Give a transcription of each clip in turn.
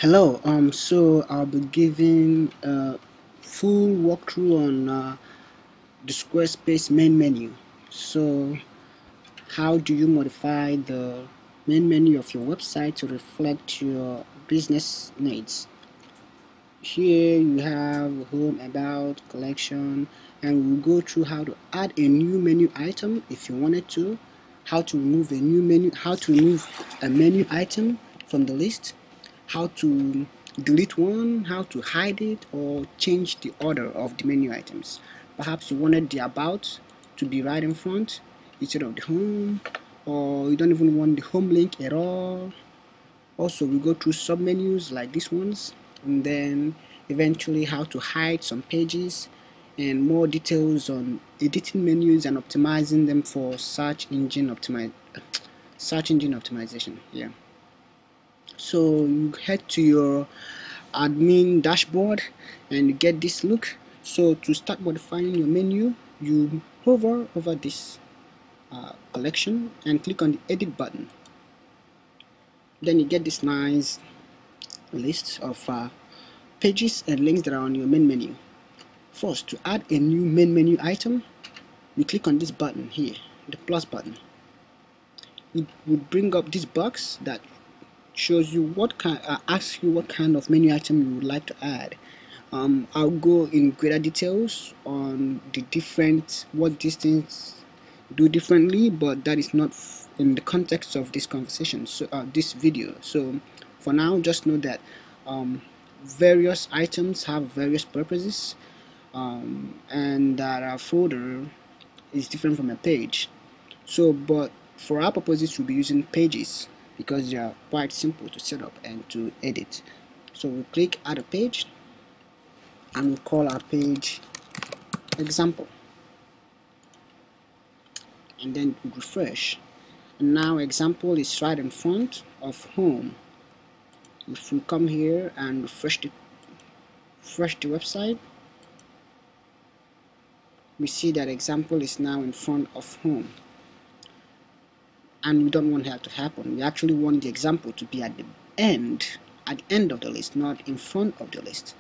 Hello, so I'll be giving a full walkthrough on the Squarespace main menu. So, how do you modify the main menu of your website to reflect your business needs? Here you have home, about, collection, and we'll go through how to add a new menu item if you wanted to, how to remove a menu item from the list, how to delete one, how to hide it, or change the order of the menu items. Perhaps you wanted the about to be right in front instead of the home, or you don't even want the home link at all. Also, we go through submenus like these ones, and then eventually how to hide some pages and more details on editing menus and optimizing them for search engine optimization. Yeah. So you head to your admin dashboard and you get this look. So to start modifying your menu, you hover over this collection and click on the edit button. Then you get this nice list of pages and links that are on your main menu. First, to add a new main menu item, you click on this button here, the plus button. It will bring up this box that shows you asks you what kind of menu item you would like to add. I'll go in greater details on what these things do differently, but that is not in the context of this conversation, so this video. So for now, just know that various items have various purposes, and that our folder is different from a page. So, but for our purposes, we'll be using pages because they are quite simple to set up and to edit. So we click add a page and we call our page example, and then we refresh, and now example is right in front of home. If we come here and refresh the website, we see that example is now in front of home, and we don't want that to happen. We actually want the example to be at the end of the list, not in front of the list.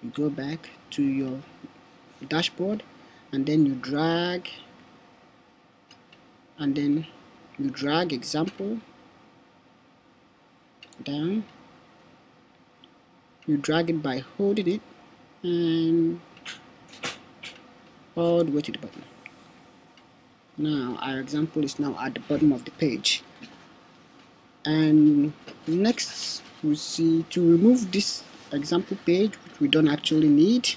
You go back to your dashboard and then you drag example down. You drag it by holding it and all the way to the bottom. Now our example is now at the bottom of the page, and next we see to remove this example page, which we don't actually need.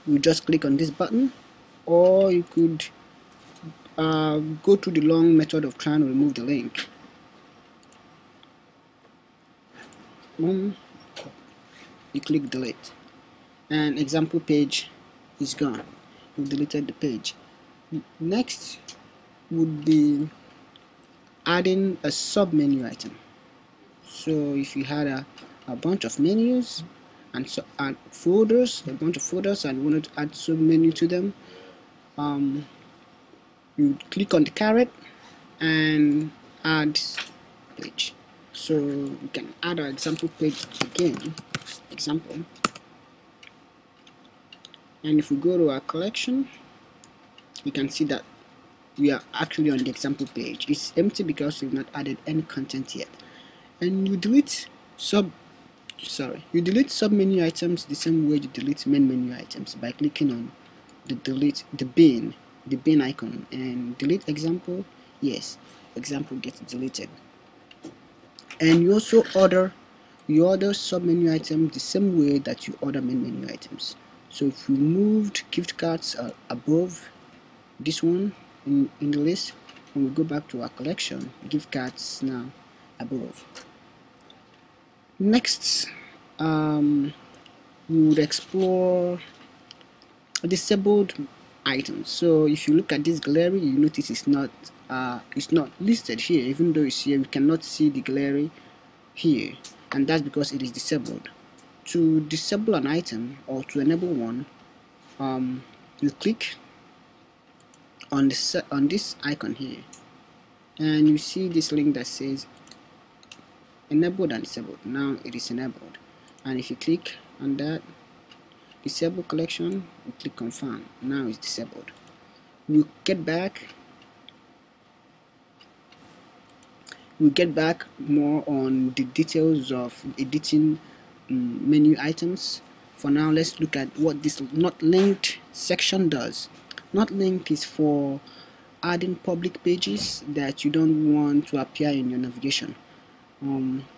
You just click on this button, or you could go through the long method of trying to remove the link. You click delete and example page is gone. You've deleted the page. Next would be adding a submenu item. So if you had a bunch of menus and a bunch of folders, and wanted to add submenu to them, you click on the caret and add page. So we can add our example page again, example, and if we go to our collection, you can see that we are actually on the example page. It's empty because we've not added any content yet. And you delete submenu items the same way you delete main menu items, by clicking on the bin icon and delete example. Yes, example gets deleted. And you also order submenu items the same way that you order main menu items. So if we moved gift cards above this one in the list, when we go back to our collection, gift cards now above. Next, we would explore disabled items. So if you look at this gallery, you notice it's not listed here. Even though it's here, we cannot see the gallery here, and that's because it is disabled. To disable an item or to enable one, you click on this icon here, and you see this link that says enabled and disabled. Now it is enabled, and if you click on that disable collection, you click confirm. Now it's disabled. We'll get back more on the details of editing menu items. For now, let's look at what this not linked section does. Not linked is for adding public pages that you don't want to appear in your navigation.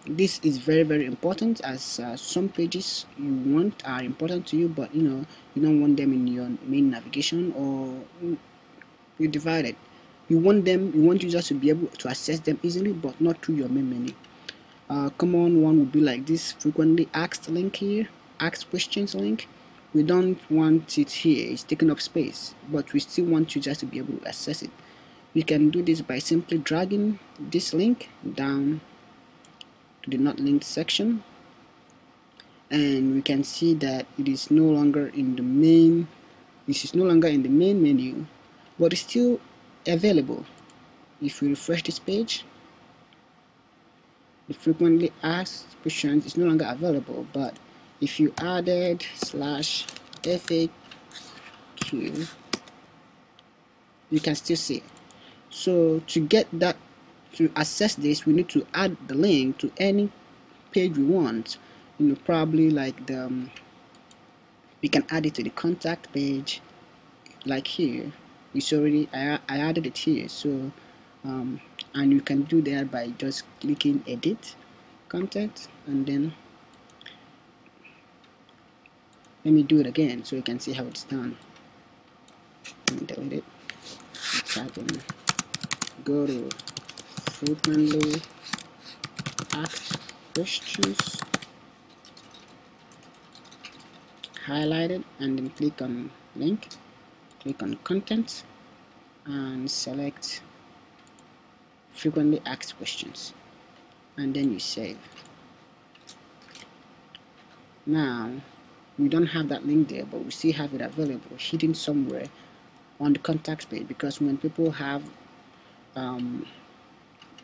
This is very important, as some pages you want are important to you, but you don't want them in your main navigation, or you divide it. You want users to be able to access them easily, but not through your main menu. Common one would be like this frequently asked link here, asked questions link. We don't want it here, it's taking up space, but we still want users to be able to access it. We can do this by simply dragging this link down to the not linked section, and we can see that it is no longer in the main menu, but it's still available. If we refresh this page, the frequently asked questions is no longer available, but if you added /FAQ, you can still see it. So to access this, we need to add the link to any page we want. Probably like we can add it to the contact page, like here. I added it here. So and you can do that by just clicking edit content, and then let me do it again so you can see how it's done. Let me delete it. Type in, go to frequently asked questions, highlight it, and then click on link, click on content, and select frequently asked questions, and then you save. Now we don't have that link there, but we still have it available hidden somewhere on the contact page, because when people have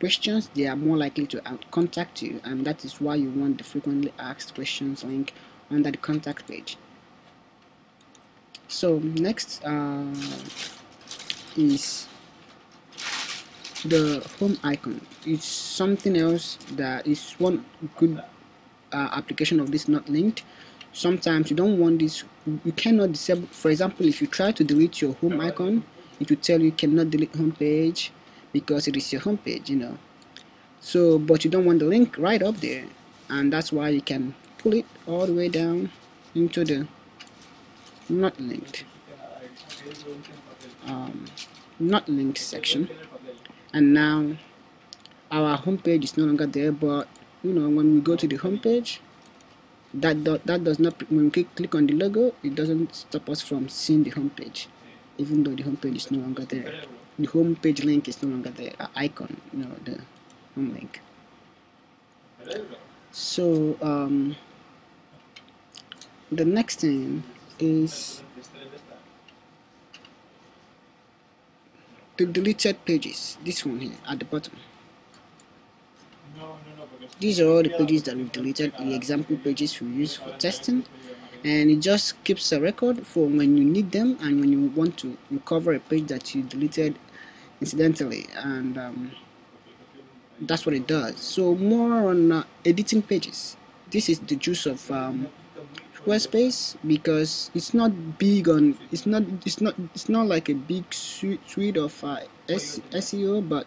questions, they are more likely to contact you, and that is why you want the frequently asked questions link under the contact page. So next is the home icon. It's something else that is one good application of this not linked. Sometimes you don't want this, you cannot disable. For example, if you try to delete your home icon, it will tell you cannot delete home page because it is your home page, So, but you don't want the link right up there, and that's why you can pull it all the way down into the not linked section, and now our home page is no longer there. But when we go to the home page, that does not, when we click on the logo, it doesn't stop us from seeing the home page, even though the home page is no longer there. The home page link is no longer there, icon, the home link. So the next thing is the deleted pages. This one here at the bottom. These are all the pages that we've deleted, the example pages we use for testing, and it just keeps a record for when you need them and when you want to recover a page that you deleted incidentally, and that's what it does. So more on editing pages. This is the juice of Squarespace, because it's not big on, it's not like a big suite of SEO, but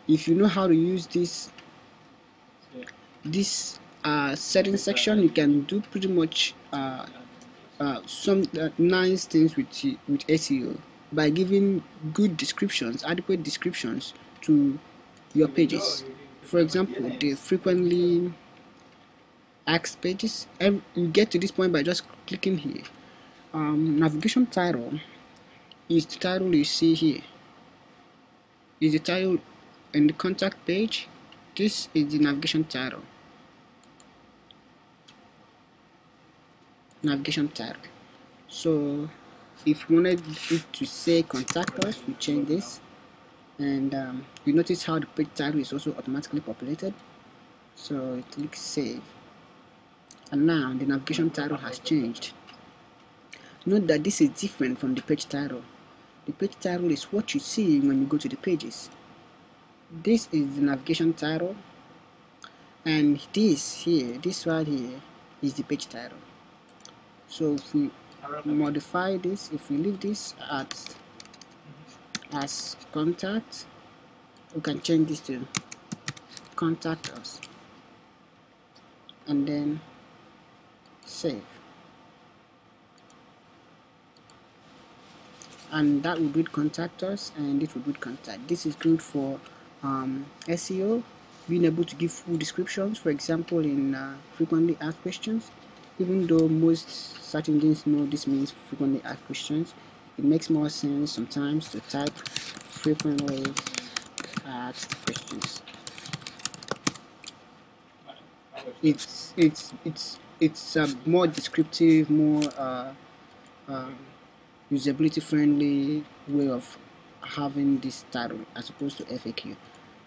if you know how to use this setting section, you can do pretty much some nice things with SEO by giving good descriptions, adequate descriptions to your pages. For example, the frequently asked pages, you get to this point by just clicking here. Navigation title is the title you see here, is the title in the contact page. This is the navigation title. So if you wanted it to say contact us, we change this, and you notice how the page title is also automatically populated. So click save, and now the navigation title has changed. Note that this is different from the page title. The page title is what you see when you go to the pages. This is the navigation title, and this right here is the page title. So if we modify this, if we leave this as contact, we can change this to contact us, and then save, and that would read contact us, and it would read contact. This is good for SEO, being able to give full descriptions, for example in frequently asked questions. Even though most search engines know this means frequently asked questions, it makes more sense sometimes to type frequently asked questions. It's a more descriptive, more usability friendly way of having this title as opposed to FAQ.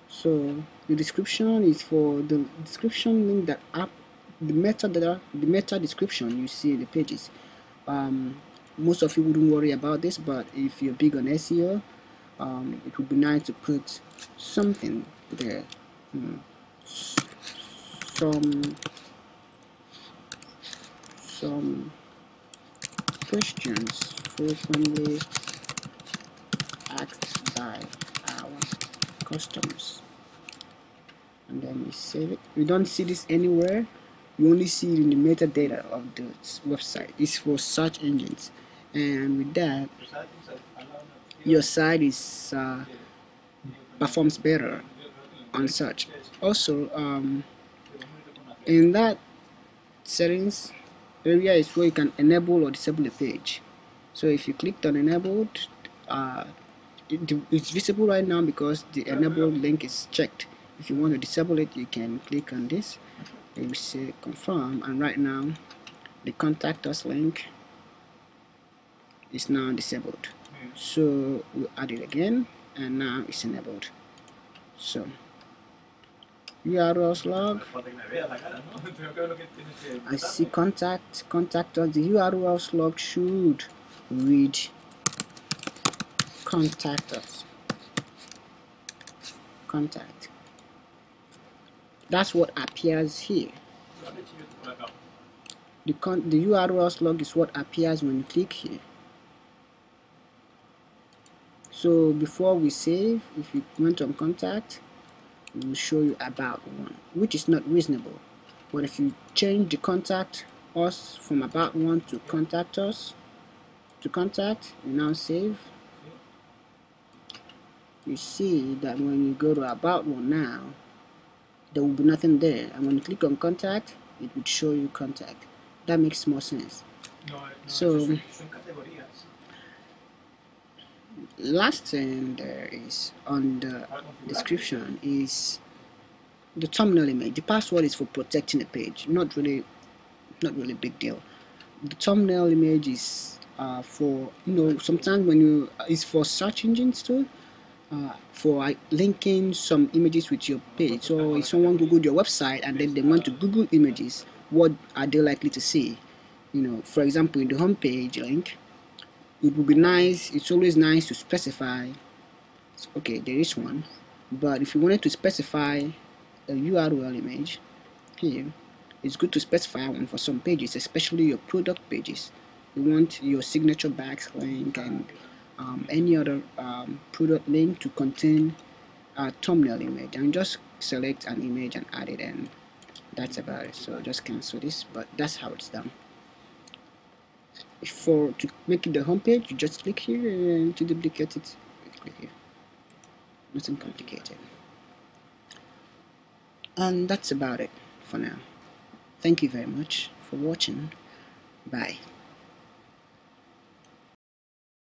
So the description is for the description means that the meta description you see in the pages. Most of you wouldn't worry about this, but if you're big on SEO, it would be nice to put something there. Some questions frequently asked by our customers, and then we save it. We don't see this anywhere. You only see it in the metadata of the website. It's for search engines, and with that, your site is performs better on search. Also, in that settings area is where you can enable or disable a page. So if you clicked on enabled, it's visible right now because the enabled link is checked. If you want to disable it, you can click on this. You say confirm, and right now the contact us link is now disabled. So we'll add it again, and now it's enabled. So URLs log, I see contact us. The URLs log should read contact us, contact. That's what appears here. The URLs log is what appears when you click here. So before we save, if you went on contact, it will show you about one, which is not reasonable. But if you change the contact us from about one to contact us to contact, you now save, you see that when you go to about one now, there will be nothing there, and when you click on contact, it would show you contact. That makes more sense. So last thing there is on the description is the thumbnail image. The password is for protecting the page, not really big deal. The thumbnail image is for, sometimes when you it's for search engines too, for linking some images with your page. So if someone googled your website and then they want to Google images, what are they likely to see? For example, in the home page link, it would be nice, it's always nice to specify, okay, there is one, but if you wanted to specify a URL image here, it's good to specify one for some pages, especially your product pages. You want your signature bags link and any other product link to contain a thumbnail image, and just select an image and add it, and that's about it. So just cancel this, but that's how it's done. To make it the home page, you just click here, and to duplicate it, click here. Nothing complicated. And that's about it for now. Thank you very much for watching. Bye.